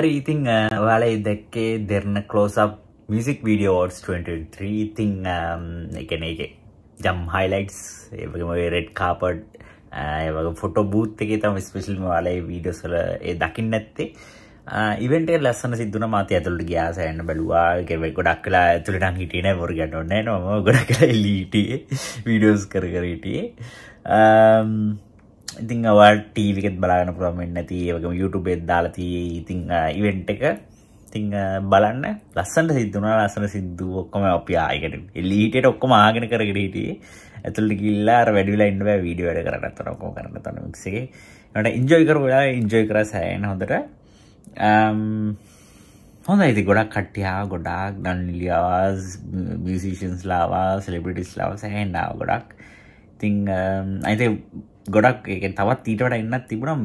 හරි ඉතින් ඔයාලා දැක්කේ Derana close up music video awards 2023 ඉතින් ඒ කියන්නේ ඒකේ jam highlights ඒ වගේම red carpet ඒ වගේ photo booth එකේ තමයි ස්පෙෂල් ඔයාලා මේ videos වල ඒ දකින්න නැත්තේ event එක ලස්සන සිද්ධ වුණා මාත් ඇතුළට ගියා සෑහෙන බැලුවා ඒක ගොඩක් වෙලා ඇතුළට නම් හිටියේ නෑ බොරු ගන්න ඕනේ නෑ මම ගොඩක් වෙලා එළී හිටියේ videos කර හිටියේ ඉතින් ඔයාලා TV එකත් බලාගෙන පුළුවන් වෙන්නේ නැති ඒ වගේම YouTube එකත් දාලා තියෙයි ඉතින් event එක ඉතින් බලන්න ලස්සනට සිද්ධ වුණා ලස්සන සිද්ධු ඔක්කොම අපි ආයෙකට එලීටේට ඔක්කොම ආගෙන කරගෙන හිටියේ ඇතුළට ගිහිල්ලා අර වැඩි වෙලා ඉන්න බෑ වීඩියෝ වැඩ කරන්න අතන ඔක්කොම කරන්න තන මික්ස් එකේ ඒකට එන්ජොයි කරපු වෙලාව එන්ජොයි කරා සෑහෙන හොඳට හොඳයි ඉතින් ගොඩක් කට්ටිය ආවා ගොඩක් ඩන්ලියා musicians ලාවා celebrities ලාවා සෑහෙන ආවා ගොඩක් ඉතින් I think ගොඩක් ඒක තවත් ඊට වඩා ඉන්නත් තිබුණා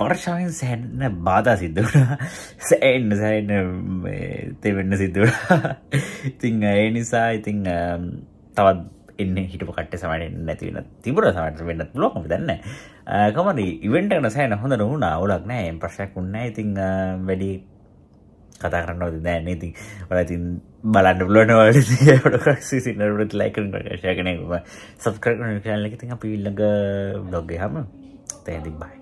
වර්ෂාවෙන් සෑහෙන බාධා සිද්ධ වුණා සෑහෙන තෙවෙන්න සිද්ධ වුණා ඉතින් ඒ නිසා ඉතින් තවත් එන්නේ හිටපු කට්ටිය සමහර එන්නේ නැති වෙන තිබුණා සමහර වෙන්නත් පුළුවන් මම දන්නේ නැහැ කොහොමද ඉවෙන්ට් එක සෑහෙන හොඳට වුණා ඕලක් නැහැ ප්‍රශ්නයක් වුණේ නැහැ ඉතින් වැඩි කතා කරන්න ඕනේ නැහැ නේ ඉතින් ඔයාලා ඉතින් බලන්න පුළුවන් ඔයාලා ඉතින් නරුත් ලයික් කරන්න ෂෙයා කරන්න සබ්ස්ක්‍රයිබ් කරන්න channel එක ඉතින් අපි ඊළඟ vlog එක හමු තේන්දික් බයි